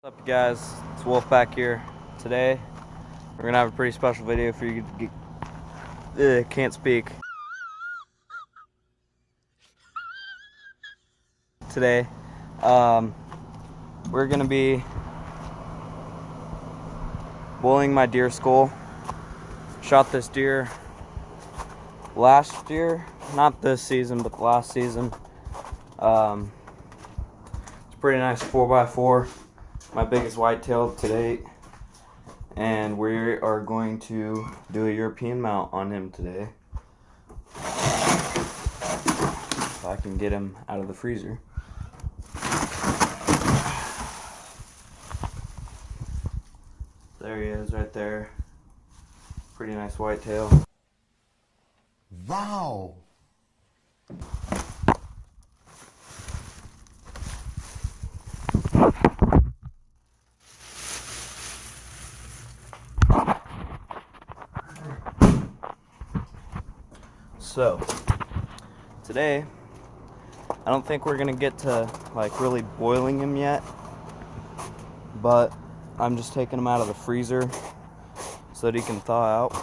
What's up, guys? It's Wolf back here. Today we're gonna have a pretty special video for you. Can't speak. Today we're gonna be boiling my deer skull. Shot this deer last year, not this season, but last season. It's a pretty nice 4x4. My biggest whitetail to date, and we are going to do a European mount on him today. If I can get him out of the freezer. There he is right there. Pretty nice whitetail. Wow! So, today, I don't think we're gonna get to like really boiling him yet, but I'm just taking him out of the freezer so that he can thaw out.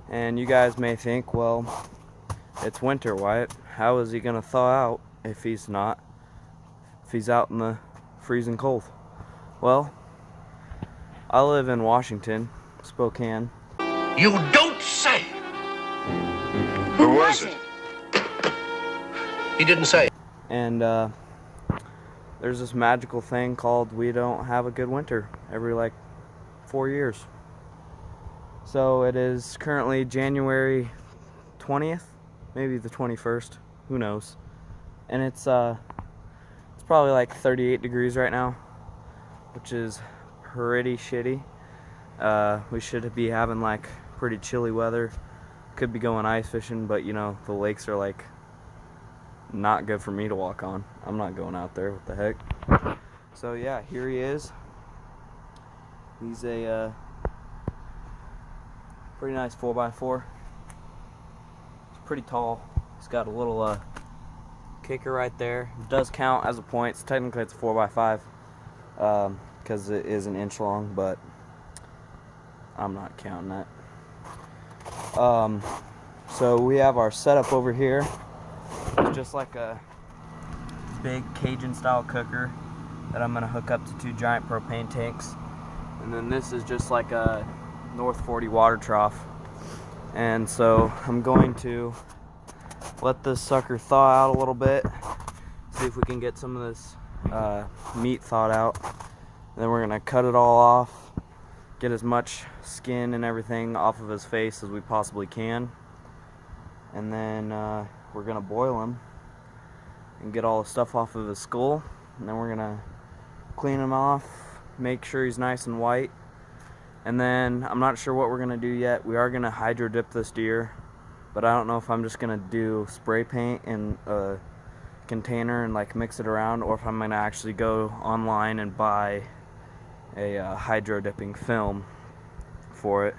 And you guys may think, well, it's winter, Wyatt. How is he gonna thaw out if he's out in the freezing cold? Well, I live in Washington, Spokane. You don't say! Who was it? He didn't say. And there's this magical thing called we don't have a good winter every like 4 years. So it is currently January 20th, maybe the 21st, who knows. And it's probably like 38 degrees right now, which is pretty shitty. We should be having like pretty chilly weather. Could be going ice fishing, but you know, the lakes are like not good for me to walk on. I'm not going out there, what the heck. So yeah, here he is. He's a pretty nice 4x4. He's pretty tall. He's got a little kicker right there. It does count as a point. So technically it's a 4x5 because it is an inch long, but I'm not counting that. So we have our setup over here. It's just like a big Cajun style cooker that I'm gonna hook up to 2 giant propane tanks. And then this is just like a North 40 water trough. And so I'm going to let this sucker thaw out a little bit, see if we can get some of this meat thawed out. And then we're gonna cut it all off, get as much skin and everything off of his face as we possibly can, and then we're gonna boil him and get all the stuff off of his skull, and then we're gonna clean him off, make sure he's nice and white, and then I'm not sure what we're gonna do yet. We are gonna hydro dip this deer, but I don't know if I'm just gonna do spray paint in a container and like mix it around, or if I'm gonna actually go online and buy a hydro dipping film for it.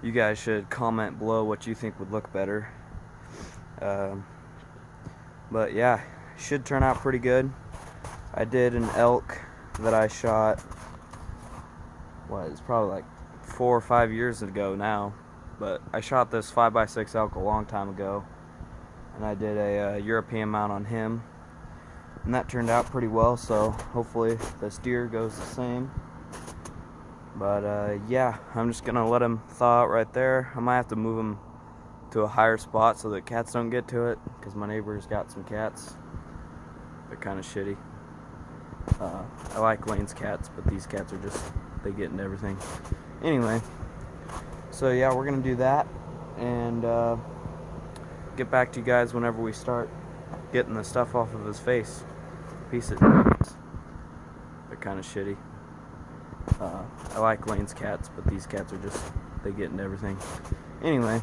You guys should comment below what you think would look better. But yeah, should turn out pretty good. I did an elk that I shot, it's probably like 4 or 5 years ago now, but I shot this 5x6 elk a long time ago, and I did a European mount on him, and that turned out pretty well, so hopefully this deer goes the same. But yeah, I'm just gonna let him thaw out right there. I might have to move him to a higher spot so that cats don't get to it, because my neighbor's got some cats. They're kind of shitty. I like Lane's cats, but these cats are just, they get into everything. Anyway, so yeah, we're gonna do that and get back to you guys whenever we start getting the stuff off of his face. Piece of they're kind of shitty. I like Lane's cats, but these cats are just, they get into everything. Anyway,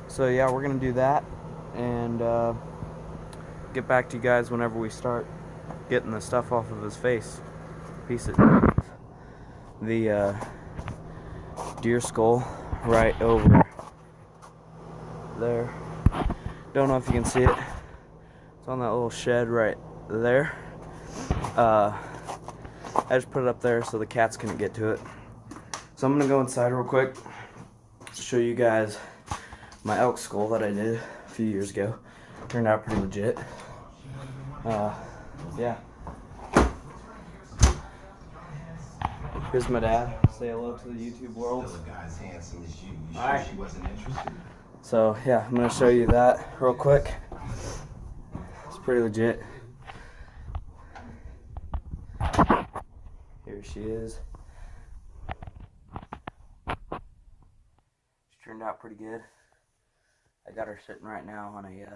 so yeah, we're gonna do that and get back to you guys whenever we start getting the stuff off of his face. Piece of the deer skull right over there. Don't know if you can see it. It's on that little shed right there. I just put it up there so the cats couldn't get to it. So I'm gonna go inside real quick to show you guys my elk skull that I did a few years ago. Turned out pretty legit. Yeah. Here's my dad. Say hello to the YouTube world. Alright. So yeah, I'm gonna show you that real quick. It's pretty legit. Here she is. She turned out pretty good. I got her sitting right now on a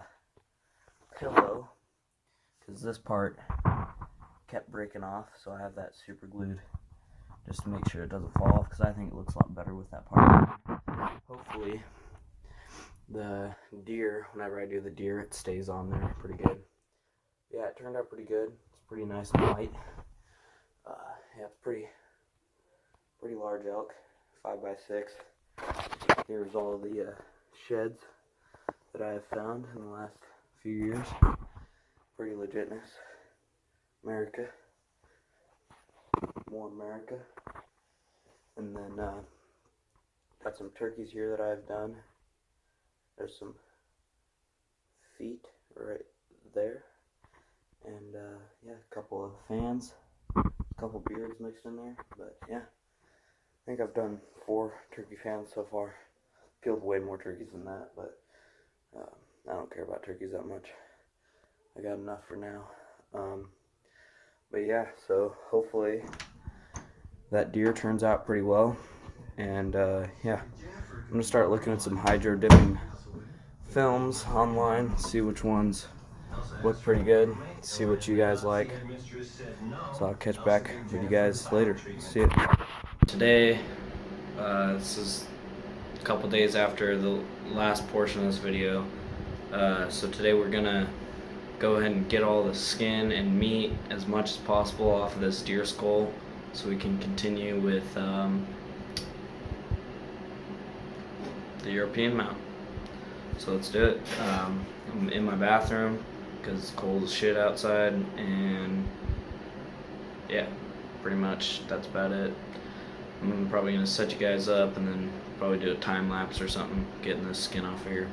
pillow because this part kept breaking off, so I have that super glued just to make sure it doesn't fall off, because I think it looks a lot better with that part. Hopefully the deer, whenever I do the deer, it stays on there pretty good. Yeah, it turned out pretty good. It's pretty nice and white. Yeah, it's pretty large elk, 5x6. Here's all the sheds that I have found in the last few years. Pretty legitness. America. More America. And then got some turkeys here that I've done. There's some feet right there. And yeah, a couple of fans. A couple beards mixed in there. But yeah, I think I've done 4 turkey fans so far. Killed way more turkeys than that, but I don't care about turkeys that much. I got enough for now. But yeah, so hopefully that deer turns out pretty well. And yeah, I'm gonna start looking at some hydro dipping films online, see which ones look pretty good, see what you guys like. So I'll catch back with you guys later. See you. Today, this is a couple days after the last portion of this video. So today we're gonna go ahead and get all the skin and meat as much as possible off of this deer skull so we can continue with the European mount. So let's do it. I'm in my bathroom because it's cold as shit outside, and yeah, pretty much that's about it. I'm probably gonna set you guys up and then probably do a time lapse or something getting this skin off of here.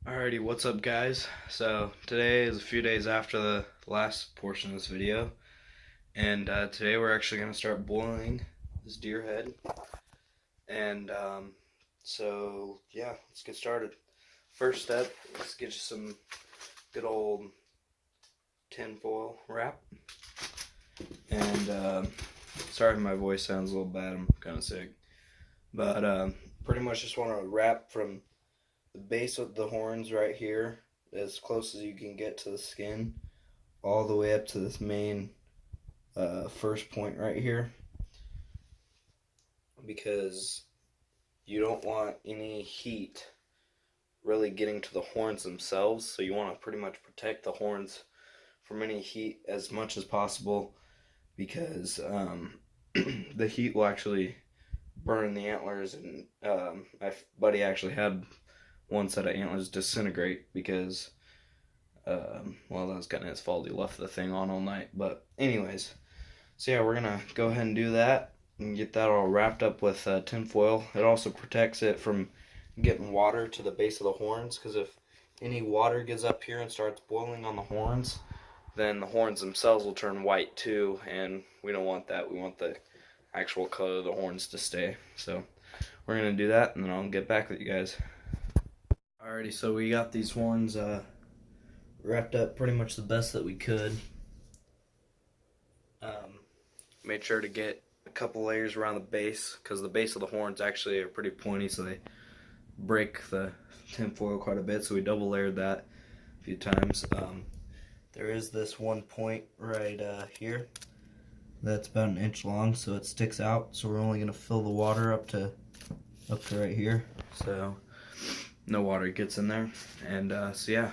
Alrighty, what's up guys? So today is a few days after the last portion of this video, and today we're actually going to start boiling this deer head. And so yeah, let's get started. First step, let's get you some good old tin foil wrap. And sorry if my voice sounds a little bad, I'm kind of sick. But pretty much just want to wrap from the base of the horns right here, as close as you can get to the skin, all the way up to this main first point right here, because you don't want any heat really getting to the horns themselves. So you want to pretty much protect the horns from any heat as much as possible, because the heat will actually burn the antlers. And my buddy actually had one set of antlers disintegrate because, well, that was kind of his fault. He left the thing on all night. But anyways, so yeah, we're gonna go ahead and do that and get that all wrapped up with tin foil. It also protects it from getting water to the base of the horns, because if any water gets up here and starts boiling on the horns, then the horns themselves will turn white too, and we don't want that. We want the actual color of the horns to stay. So we're gonna do that, and then I'll get back with you guys. Alrighty, so we got these horns wrapped up pretty much the best that we could. Made sure to get a couple layers around the base, because the base of the horns actually are pretty pointy, so they break the tin foil quite a bit, so we double layered that a few times. There is this one point right here that's about an inch long, so it sticks out, so we're only going to fill the water up to right here, so no water gets in there. And so yeah,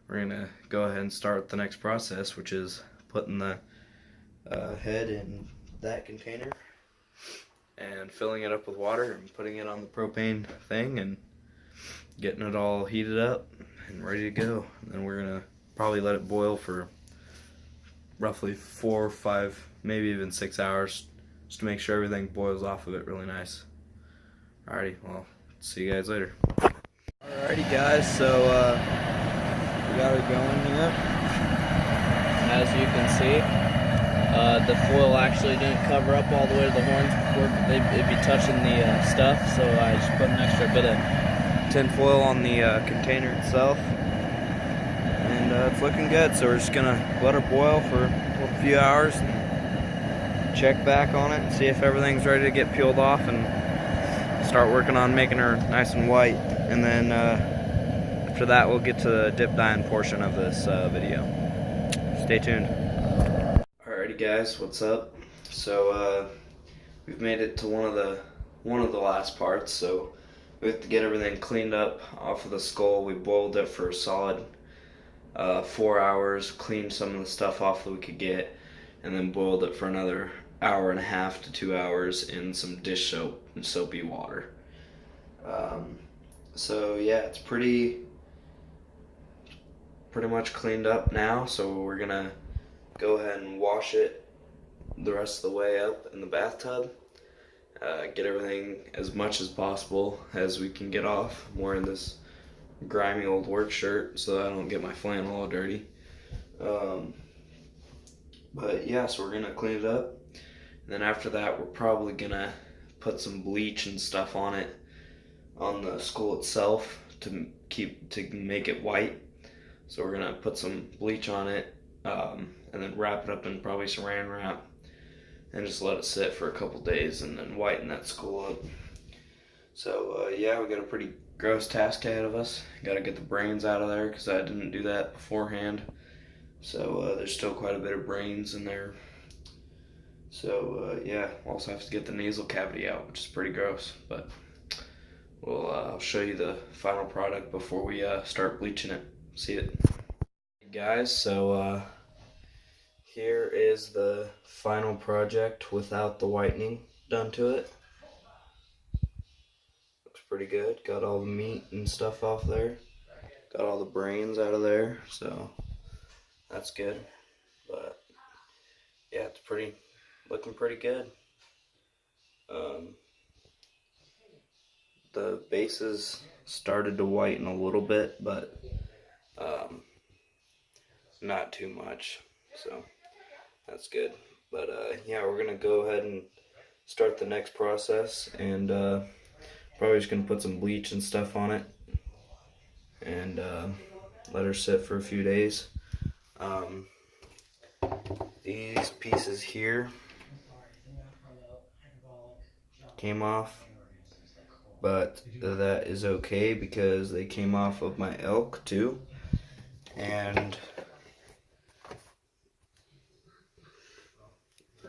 we're going to go ahead and start the next process, which is putting the head in that container and filling it up with water and putting it on the propane thing and getting it all heated up and ready to go. And then we're gonna probably let it boil for roughly 4 or 5, maybe even 6 hours, just to make sure everything boils off of it really nice. Alrighty, well, see you guys later. Alrighty guys, so we got her going here. As you can see, the foil actually didn't cover up all the way to the horns before it'd be touching the stuff, so I just put an extra bit of tin foil on the container itself, and it's looking good. So we're just gonna let her boil for a few hours and check back on it and see if everything's ready to get peeled off, and start working on making her nice and white. And then after that, we'll get to the dip dyeing portion of this video. Stay tuned. Alrighty guys, what's up? So we've made it to one of the last parts. So we have to get everything cleaned up off of the skull. We boiled it for a solid 4 hours, cleaned some of the stuff off that we could get, and then boiled it for another 1.5 to 2 hours in some dish soap and soapy water. So yeah, it's pretty much cleaned up now. So we're gonna go ahead and wash it the rest of the way up in the bathtub. Get everything as much as possible as we can get off. I'm wearing this grimy old work shirt so that I don't get my flannel all dirty. But yeah, so we're gonna clean it up, and then after that we're probably gonna put some bleach and stuff on it, on the skull itself, to make it white. So we're gonna put some bleach on it, and then wrap it up in probably saran wrap, and just let it sit for a couple days, and then whiten that skull up. So yeah, we got a pretty gross task ahead of us. Got to get the brains out of there, because I didn't do that beforehand. So there's still quite a bit of brains in there. So yeah, we'll also have to get the nasal cavity out, which is pretty gross. But I'll show you the final product before we start bleaching it. See it. Hey guys, so here is the final project without the whitening done to it. Looks pretty good. Got all the meat and stuff off there. Got all the brains out of there, so that's good. But yeah, it's looking pretty good. The bases started to whiten a little bit, but not too much, so that's good. But yeah, we're gonna go ahead and start the next process, and probably just gonna put some bleach and stuff on it, and let her sit for a few days. These pieces here came off, but that is okay because they came off of my elk too, and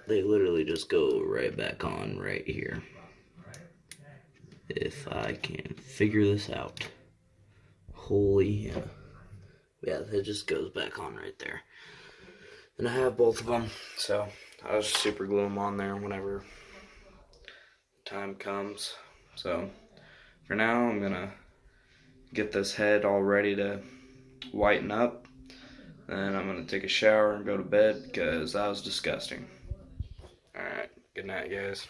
they literally just go right back on right here. If I can figure this out. Holy, yeah, it just goes back on right there. And I have both of them, so I'll just super glue them on there whenever time comes. So for now, I'm gonna get this head all ready to whiten up. Then I'm gonna take a shower and go to bed because that was disgusting. Alright, good night, guys.